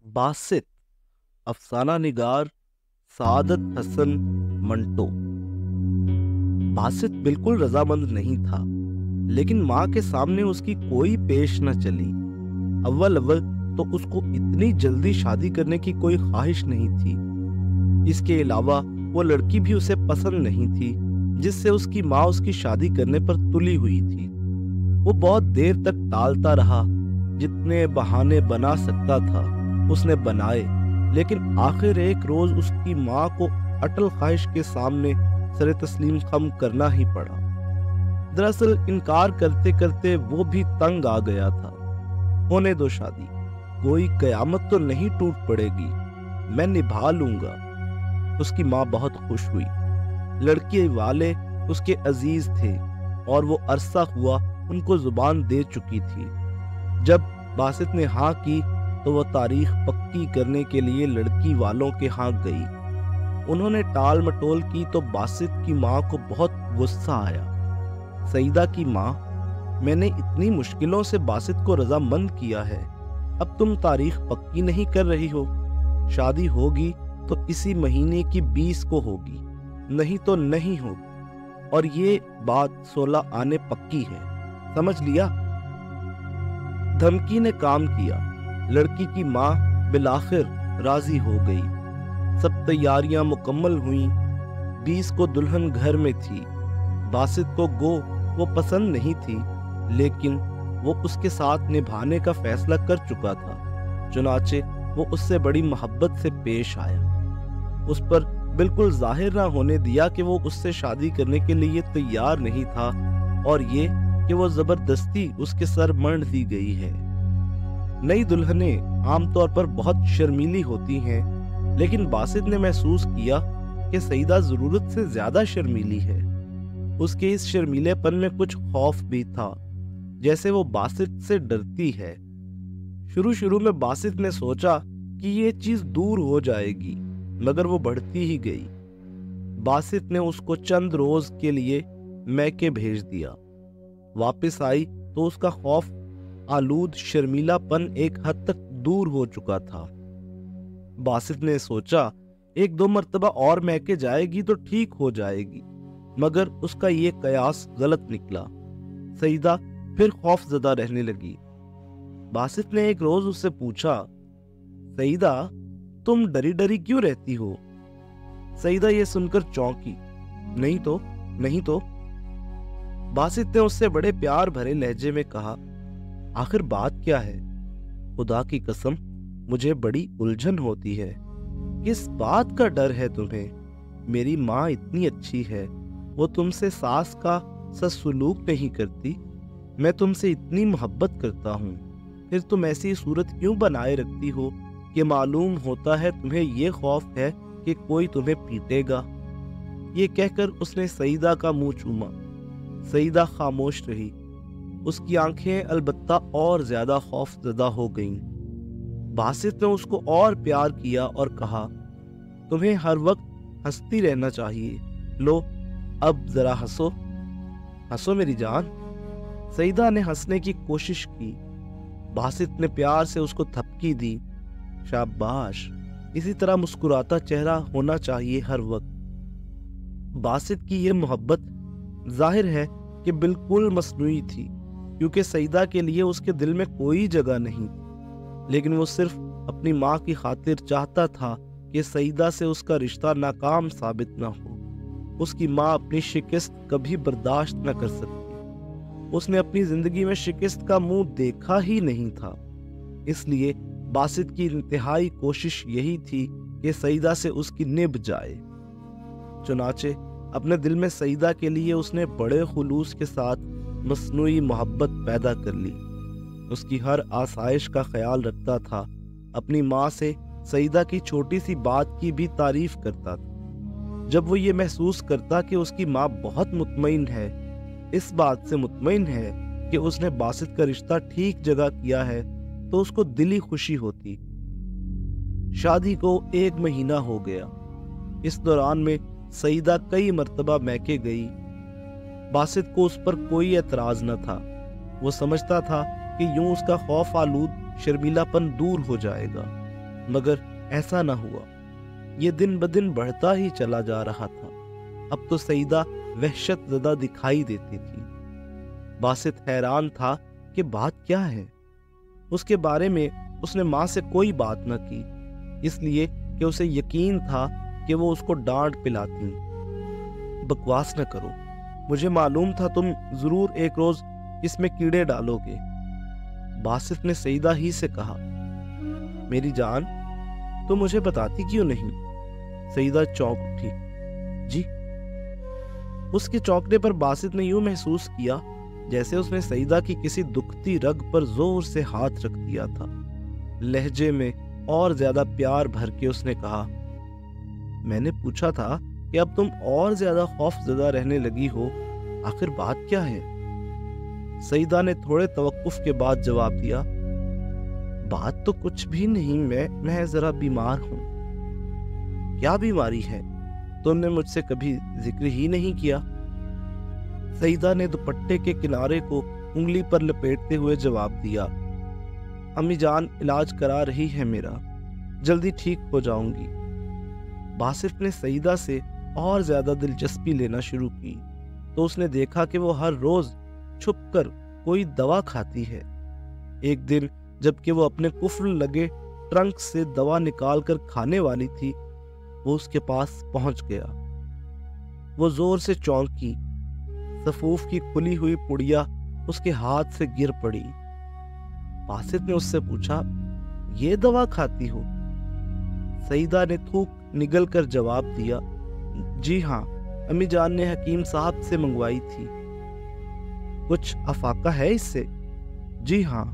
बासित अफसाना निगार सादत हसन मंटो। बासित बिल्कुल रजामंद नहीं था, लेकिन माँ के सामने उसकी कोई पेश न चली। अव्वल अव्वल तो उसको इतनी जल्दी शादी करने की कोई ख्वाहिश नहीं थी। इसके अलावा वो लड़की भी उसे पसंद नहीं थी जिससे उसकी माँ उसकी शादी करने पर तुली हुई थी। वो बहुत देर तक टालता रहा, जितने बहाने बना सकता था उसने बनाए, लेकिन आखिर एक रोज उसकी माँ को अटल ख्वाहिश के सामने सरे तस्लीम खम करना ही पड़ा। दरअसल इनकार करते करते वो भी तंग आ गया था। होने दो शादी, कोई कयामत तो नहीं टूट पड़ेगी, मैं निभा लूंगा। उसकी माँ बहुत खुश हुई। लड़की वाले उसके अजीज थे और वो अरसा हुआ उनको जुबान दे चुकी थी। जब बासित ने हाँ की तो वो तारीख पक्की करने के लिए लड़की वालों के यहाँ गई। उन्होंने टाल मटोल की तो बासित की माँ को बहुत गुस्सा आया। सईदा की माँ, मैंने इतनी मुश्किलों से बासित को रजामंद किया है, अब तुम तारीख पक्की नहीं कर रही हो। शादी होगी तो इसी महीने की 20 को होगी, नहीं तो नहीं होगी, और ये बात 16 आने पक्की है, समझ लिया। धमकी ने काम किया। लड़की की माँ बिलाखिर राजी हो गई। सब तैयारियां मुकम्मल हुईं। 20 को दुल्हन घर में थी। बासित को गो वो पसंद नहीं थी, लेकिन वो उसके साथ निभाने का फैसला कर चुका था। चुनाचे वो उससे बड़ी मोहब्बत से पेश आया। उस पर बिल्कुल जाहिर ना होने दिया कि वो उससे शादी करने के लिए तैयार नहीं था, और ये कि वो जबरदस्ती उसके सर मंड दी गई है। नई दुल्हनें आमतौर पर बहुत शर्मीली होती हैं, लेकिन बासित ने महसूस किया कि सईदा जरूरत से ज्यादा शर्मीली है। उसके इस शर्मीलेपन में कुछ खौफ भी था, जैसे वो बासित से डरती है। शुरू में बासित ने सोचा कि ये चीज दूर हो जाएगी, मगर वो बढ़ती ही गई। बासित ने उसको चंद रोज के लिए मैके भेज दिया। वापस आई तो उसका खौफ आलूद शर्मीलापन एक हद तक दूर हो चुका था। बासित ने सोचा 1-2 मर्तबा और मैके जाएगी तो ठीक हो जाएगी, मगर उसका ये कयास गलत निकला। सईदा फिर खौफजदा रहने लगी। बासित ने एक रोज उससे पूछा, सईदा, तुम डरी डरी क्यों रहती हो? सईदा ये सुनकर चौंकी। नहीं तो। बासित ने उससे बड़े प्यार भरे लहजे में कहा, आखिर बात क्या है? खुदा की कसम, मुझे बड़ी उलझन होती है। किस बात का डर है तुम्हें? मेरी माँ इतनी अच्छी है, वो तुमसे सास का सा सलूक नहीं करती। मैं तुमसे इतनी मोहब्बत करता हूँ, फिर तुम ऐसी सूरत क्यों बनाए रखती हो कि मालूम होता है तुम्हें ये खौफ है कि कोई तुम्हें पीटेगा। ये कहकर उसने सईदा का मुंह चूमा। सईदा खामोश रही। उसकी आंखें अलबत्ता और ज्यादा खौफजदा हो गईं। बासित ने उसको और प्यार किया और कहा, तुम्हें हर वक्त हंसती रहना चाहिए। लो, अब जरा हंसो मेरी जान। सईदा ने हंसने की कोशिश की। बासित ने प्यार से उसको थपकी दी। शाबाश, इसी तरह मुस्कुराता चेहरा होना चाहिए हर वक्त। बासित की यह मोहब्बत जाहिर है कि बिल्कुल मसनूई थी, क्योंकि सईदा के लिए उसके दिल में कोई जगह नहीं, लेकिन वो सिर्फ अपनी माँ की खातिर चाहता था कि सईदा से उसका रिश्ता नाकाम साबित न हो। उसकी माँ अपनी शिकस्त कभी बर्दाश्त न कर सकती। उसने अपनी जिंदगी में शिकस्त का मुंह देखा ही नहीं था। इसलिए बासित की इंतहाई कोशिश यही थी कि सईदा से उसकी निभ जाए। चुनाचे अपने दिल में सईदा के लिए उसने बड़े खुलूस के साथ मसनूई मोहब्बत पैदा कर ली। उसकी हर आसाइश का ख्याल रखता था। अपनी माँ से सईदा की छोटी सी बात की भी तारीफ करता था। जब वो ये महसूस करता कि उसकी माँ बहुत मुतमईन है, इस बात से मुतमईन है कि उसने बासित का रिश्ता ठीक जगह किया है, तो उसको दिली खुशी होती। शादी को 1 महीना हो गया। इस दौरान में सईदा कई मर्तबा मैके गई। बासित को उस पर कोई एतराज न था। वो समझता था कि यूं उसका खौफ आलूद शर्मीलापन दूर हो जाएगा। मगर ऐसा न हुआ। ये दिन ब दिन बढ़ता ही चला जा रहा था। अब तो सईदा वहशत ज़दा दिखाई देती थी। बासित हैरान था कि बात क्या है। उसके बारे में उसने माँ से कोई बात न की, इसलिए कि उसे यकीन था कि वो उसको डांट पिलाती। बकवास न करो, मुझे मालूम था तुम जरूर एक रोज इसमें कीड़े डालोगे। बासित ने सईदा ही से कहा। मेरी जान, तो मुझे बताती क्यों नहीं? सईदा चौंक उठी। जी? उसके चौंकने पर बासित ने यूं महसूस किया जैसे उसने सईदा की किसी दुखती रग पर जोर से हाथ रख दिया था। लहजे में और ज्यादा प्यार भर के उसने कहा, मैंने पूछा था कि अब तुम और ज्यादा खौफजदा रहने लगी हो, आखिर बात क्या है? सईदा ने थोड़े तवक्कुफ के बाद जवाब दिया, बात तो कुछ भी नहीं, मैं जरा बीमार हूं। क्या बीमारी है? तुमने मुझसे कभी जिक्र ही नहीं किया। सईदा ने दुपट्टे के किनारे को उंगली पर लपेटते हुए जवाब दिया, अम्मी जान इलाज करा रही है मेरा, जल्दी ठीक हो जाऊंगी। बासित ने सईदा से और ज्यादा दिलचस्पी लेना शुरू की तो उसने देखा कि वो हर रोज छुपकर कोई दवा खाती है। एक दिन जबकि वो अपने कुफ्र लगे ट्रंक से दवा निकाल कर खाने वाली थी, वो उसके पास पहुंच गया। वो जोर से चौंकी। सफूफ की खुली हुई पुड़िया उसके हाथ से गिर पड़ी। बासित ने उससे पूछा, ये दवा खाती हो? सईदा ने थूक निगल कर जवाब दिया, जी हाँ, अम्मी जान ने हकीम साहब से मंगवाई थी। कुछ अफाका है इससे? जी हाँ।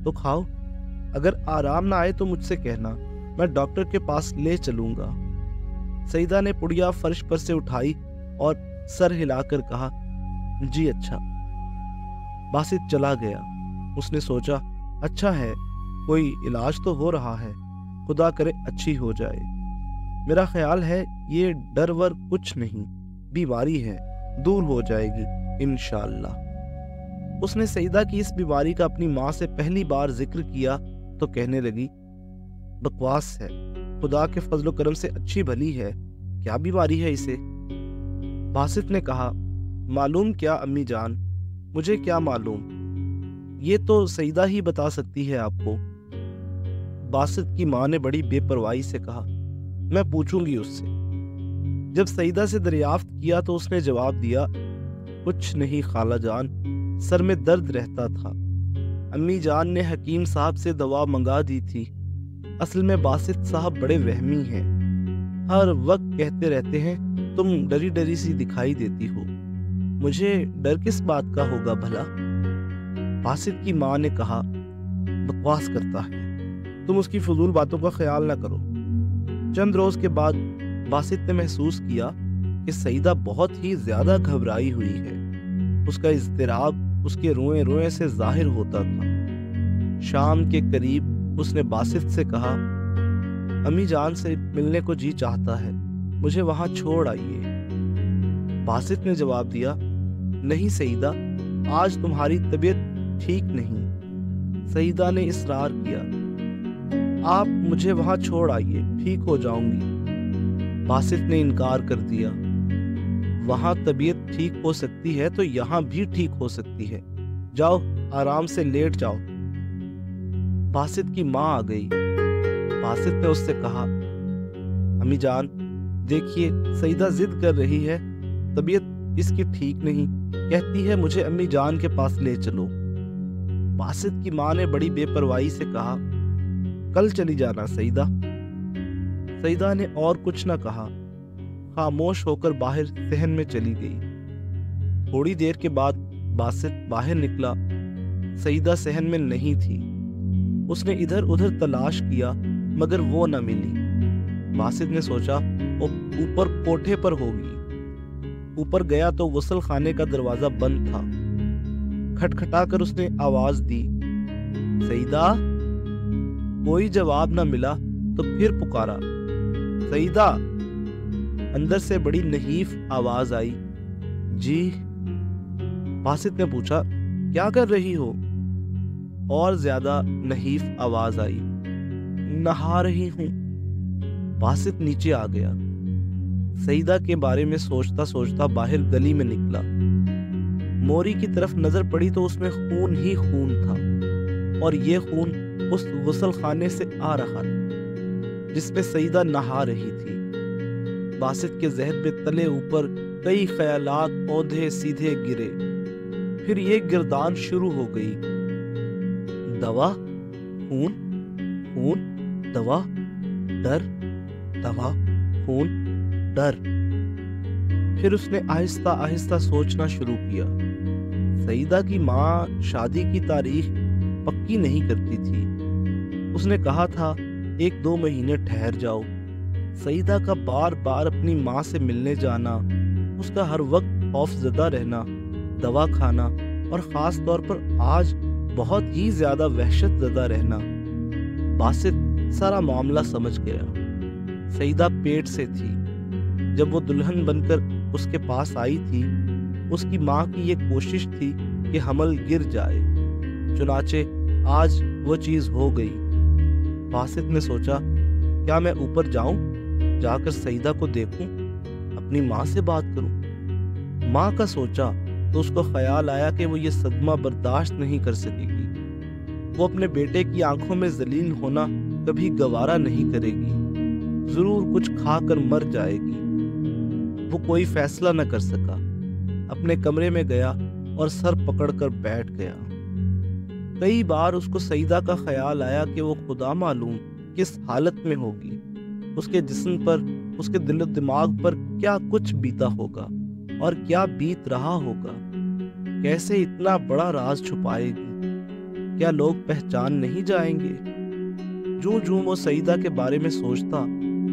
तो खाओ, अगर आराम ना आए तो मुझसे कहना, मैं डॉक्टर के पास ले चलूंगा। सईदा ने पुड़िया फर्श पर से उठाई और सर हिलाकर कहा, जी अच्छा। बासित चला गया। उसने सोचा, अच्छा है, कोई इलाज तो हो रहा है, खुदा करे अच्छी हो जाए। मेरा ख्याल है ये डर वर कुछ नहीं, बीमारी है, दूर हो जाएगी इंशाअल्लाह। उसने सईदा की इस बीमारी का अपनी माँ से पहली बार जिक्र किया तो कहने लगी, बकवास है, खुदा के फजलो करम से अच्छी भली है, क्या बीमारी है इसे? बासित ने कहा, मालूम क्या अम्मी जान, मुझे क्या मालूम, ये तो सईदा ही बता सकती है आपको। बासित की माँ ने बड़ी बेपरवाही से कहा, मैं पूछूंगी उससे। जब सईदा से दरियाफ्त किया तो उसने जवाब दिया, कुछ नहीं खाला जान, सर में दर्द रहता था। अम्मी जान ने हकीम साहब से दवा मंगा दी थी। असल में बासित साहब बड़े वहमी हैं, हर वक्त कहते रहते हैं तुम डरी डरी सी दिखाई देती हो। मुझे डर किस बात का होगा भला? बासित की माँ ने कहा, बकवास करता है, तुम उसकी फजूल बातों का ख्याल ना करो। चंद रोज के बाद बासित ने महसूस किया कि सईदा बहुत ही ज्यादा घबराई हुई है। उसका इज़्तिराब उसके रोए रोए से जाहिर होता था। शाम के करीब उसने बासित से कहा, अम्मी जान से मिलने को जी चाहता है, मुझे वहां छोड़ आइए। बासित ने जवाब दिया, नहीं सईदा, आज तुम्हारी तबीयत ठीक नहीं। सईदा ने इसरार किया, आप मुझे वहां छोड़ आइए, ठीक हो जाऊंगी। बासित ने इनकार कर दिया, वहां तबीयत ठीक हो सकती है तो यहाँ भी ठीक हो सकती है, जाओ आराम से लेट जाओ। बासित की माँ आ गई। बासित ने उससे कहा, अम्मी जान देखिए, सईदा जिद कर रही है, तबीयत इसकी ठीक नहीं, कहती है मुझे अम्मी जान के पास ले चलो। बासित की माँ ने बड़ी बेपरवाही से कहा, कल चली जाना सईदा। सईदा ने और कुछ न कहा, खामोश होकर बाहर सहन में चली गई। थोड़ी देर के बाद बासित बाहर निकला। सईदा सहन में नहीं थी। उसने इधर उधर तलाश किया मगर वो न मिली। बासित ने सोचा वो ऊपर कोठे पर होगी। ऊपर गया तो गुस्ल खाने का दरवाजा बंद था। खटखटाकर उसने आवाज दी, सईदा। कोई जवाब न मिला तो फिर पुकारा, सईदा। अंदर से बड़ी नहीफ आवाज आई, जी। बासित ने पूछा, क्या कर रही हो? और ज्यादा नहीफ आवाज आई, नहा रही हूँ। बासित नीचे आ गया। सईदा के बारे में सोचता सोचता बाहर गली में निकला। मोरी की तरफ नजर पड़ी तो उसमें खून ही खून था, और ये खून उस गुसल खाने से आ रहा था जिसमें सईदा नहा रही थी। बासित के जहन में तले ऊपर कई ख्यालात औंधे सीधे गिरे। फिर ये गिरदान शुरू हो गई। दवा, खून, खून, दवा, डर, दवा, खून, डर। फिर उसने आहिस्ता आहिस्ता सोचना शुरू किया। सईदा की माँ शादी की तारीख पक्की नहीं करती थी। उसने कहा था 1-2 महीने ठहर जाओ। सईदा का बार बार अपनी माँ से मिलने जाना, उसका हर वक्त खौफजदा रहना, दवा खाना, और खास तौर पर आज बहुत ही ज्यादा वहशतजदा रहना। बासित सारा मामला समझ गया। सईदा पेट से थी। जब वो दुल्हन बनकर उसके पास आई थी, उसकी माँ की ये कोशिश थी कि हमल गिर जाए। चुनाचे आज वो चीज हो गई। बासित ने सोचा, क्या मैं ऊपर जाऊं, जाकर सईदा को देखूं, अपनी माँ से बात करूं। माँ का सोचा तो उसको ख्याल आया कि वो ये सदमा बर्दाश्त नहीं कर सकेगी। वो अपने बेटे की आंखों में जलील होना कभी गवारा नहीं करेगी। जरूर कुछ खाकर मर जाएगी। वो कोई फैसला न कर सका। अपने कमरे में गया और सर पकड़कर बैठ गया। कई बार उसको सईदा का ख्याल आया कि वो खुदा मालूम किस हालत में होगी। उसके जिस्म पर, उसके दिल और दिमाग पर क्या कुछ बीता होगा और क्या बीत रहा होगा। कैसे इतना बड़ा राज छुपाएगी। क्या लोग पहचान नहीं जाएंगे। जूं जूं वो सईदा के बारे में सोचता,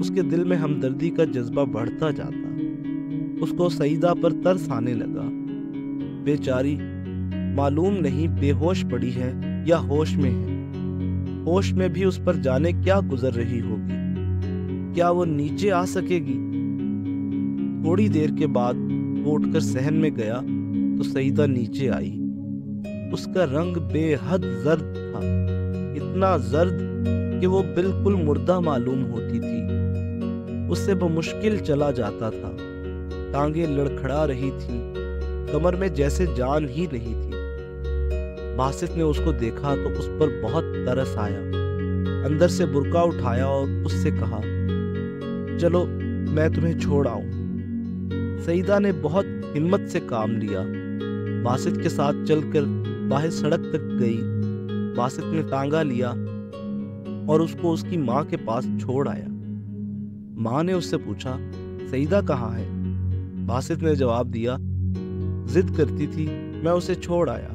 उसके दिल में हमदर्दी का जज्बा बढ़ता जाता। उसको सईदा पर तरस आने लगा। बेचारी मालूम नहीं बेहोश पड़ी है या होश में है। होश में भी उस पर जाने क्या गुजर रही होगी। क्या वो नीचे आ सकेगी। थोड़ी देर के बाद वो उठकर सहन में गया तो सईदा नीचे आई। उसका रंग बेहद जर्द था, इतना जर्द कि वो बिल्कुल मुर्दा मालूम होती थी। उससे बमुश्किल चला जाता था। टांगे लड़खड़ा रही थीं, कमर में जैसे जान ही नहीं थी। बासित ने उसको देखा तो उस पर बहुत तरस आया। अंदर से बुर्का उठाया और उससे कहा, चलो मैं तुम्हें छोड़ आऊं। सईदा ने बहुत हिम्मत से काम लिया। बासित के साथ चलकर बाहर सड़क तक गई। बासित ने टांगा लिया और उसको उसकी माँ के पास छोड़ आया। माँ ने उससे पूछा, सईदा कहाँ है। बासित ने जवाब दिया, जिद करती थी, मैं उसे छोड़ आया।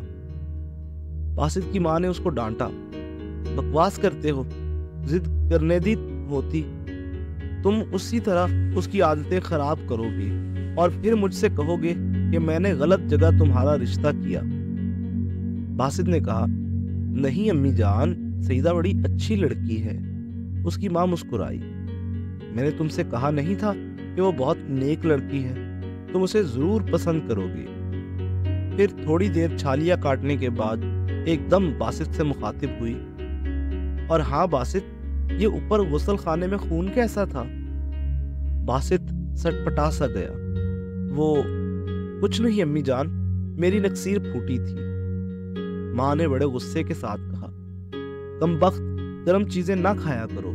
बासित की माँ ने उसको डांटा, बकवास करते हो, जिद करने दी होती, तुम उसी तरह उसकी आदतें खराब करोगे और फिर मुझसे कहोगे कि मैंने गलत जगह तुम्हारा रिश्ता किया। बासित ने कहा, नहीं अम्मी जान, सईदा बड़ी अच्छी लड़की है। उसकी माँ मुस्कुराई, मैंने तुमसे कहा नहीं था कि वो बहुत नेक लड़की है, तुम उसे जरूर पसंद करोगे। फिर थोड़ी देर छालियां काटने के बाद एकदम बासित से मुखातिब हुई, और हाँ बासित, ये ऊपर गुसल खाने में खून कैसा था। बासित सटपटा सा गया। वो कुछ नहीं अम्मी जान, मेरी नक्सीर फूटी थी। माँ ने बड़े गुस्से के साथ कहा, कमबख्त, गर्म चीजें ना खाया करो,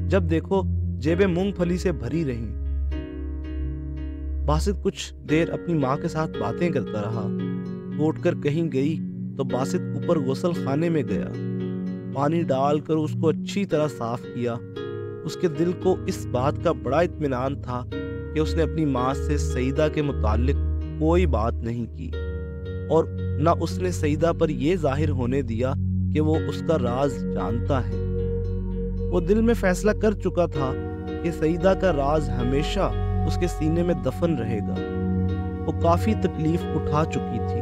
जब देखो जेबें मूंगफली से भरी रहीं। बासित कुछ देर अपनी माँ के साथ बातें करता रहा। वो उठकर कहीं गई तो बासित ऊपर गुसल खाने में गया। पानी डालकर उसको अच्छी तरह साफ किया। उसके दिल को इस बात का बड़ा इत्मीनान था कि उसने अपनी माँ से सईदा के मुताल्लिक कोई बात नहीं की, और न उसने सईदा पर यह जाहिर होने दिया कि वो उसका राज जानता है। वो दिल में फैसला कर चुका था कि सईदा का राज हमेशा उसके सीने में दफन रहेगा। वो काफी तकलीफ उठा चुकी थी।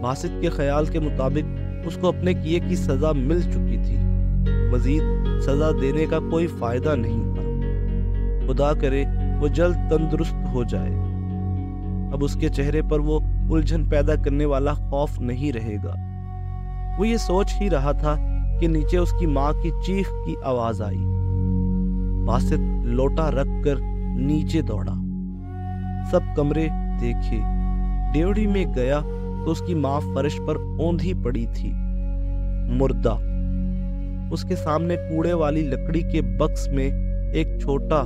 बासित के ख्याल के मुताबिक उसको अपने किए की सजा मिल चुकी थी। मजीद सजा देने का कोई फायदा नहीं था। खुदा करे वो जल्द तंदुरुस्त हो जाए। अब उसके चेहरे पर वो उलझन पैदा करने वाला खौफ नहीं रहेगा। वो ये सोच ही रहा था کہ نیچے اس کی ماں کی چیخ کی آواز آئی۔ باسط لوٹا رکھ کر نیچے دوڑا، سب کمرے دیکھے، ڈیوڑی میں گیا تو اس کی ماں فرش پر اوندھی پڑی تھی، مردہ۔ اس کے سامنے کوڑے والی لکڑی کے بکس میں ایک چھوٹا،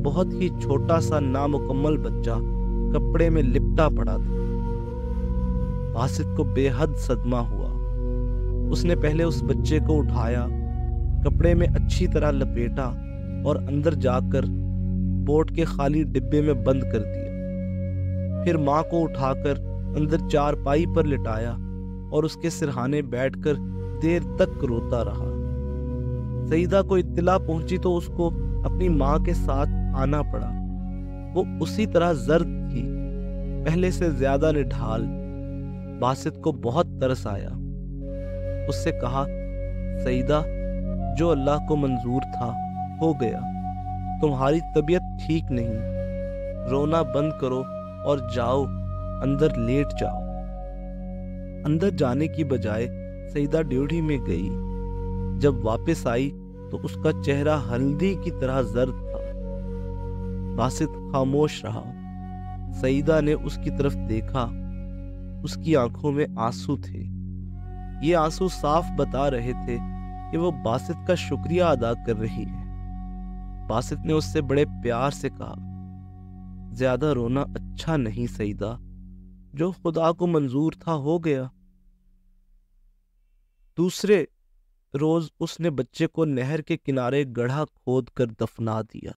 بہت ہی چھوٹا سا نامکمل بچہ کپڑے میں لپٹا پڑا تھا۔ باسط کو بے حد صدمہ ہوا۔ اس نے پہلے اس بچے کو اٹھایا، کپڑے میں اچھی طرح لپیٹا اور اندر جا کر بوٹ کے خالی ڈبے میں بند کر دیا۔ پھر ماں کو اٹھا کر اندر چارپائی پر لٹایا اور اس کے سرہانے بیٹھ کر دیر تک روتا رہا۔ سیدہ کو اطلاع پہنچی تو اس کو اپنی ماں کے ساتھ آنا پڑا۔ وہ اسی طرح زرد تھی، پہلے سے زیادہ نڈھال۔ باسط کو بہت ترس آیا۔ اس سے کہا، سیدہ، جو اللہ کو منظور تھا ہو گیا، تمہاری طبیعت ٹھیک نہیں، رونا بند کرو اور جاؤ اندر لیٹ جاؤ۔ اندر جانے کی بجائے سیدہ ڈیوڑی میں گئی۔ جب واپس آئی تو اس کا چہرہ ہلدی کی طرح زرد تھا۔ باسط خاموش رہا۔ سیدہ نے اس کی طرف دیکھا، اس کی آنکھوں میں آنسو تھے۔ یہ آنسو صاف بتا رہے تھے کہ وہ باسط کا شکریہ ادا کر رہی ہے۔ باسط نے اس سے بڑے پیار سے کہا، زیادہ رونا اچھا نہیں سیدہ، جو خدا کو منظور تھا ہو گیا۔ دوسرے روز اس نے بچے کو نہر کے کنارے گڑھا کھود کر دفنا دیا۔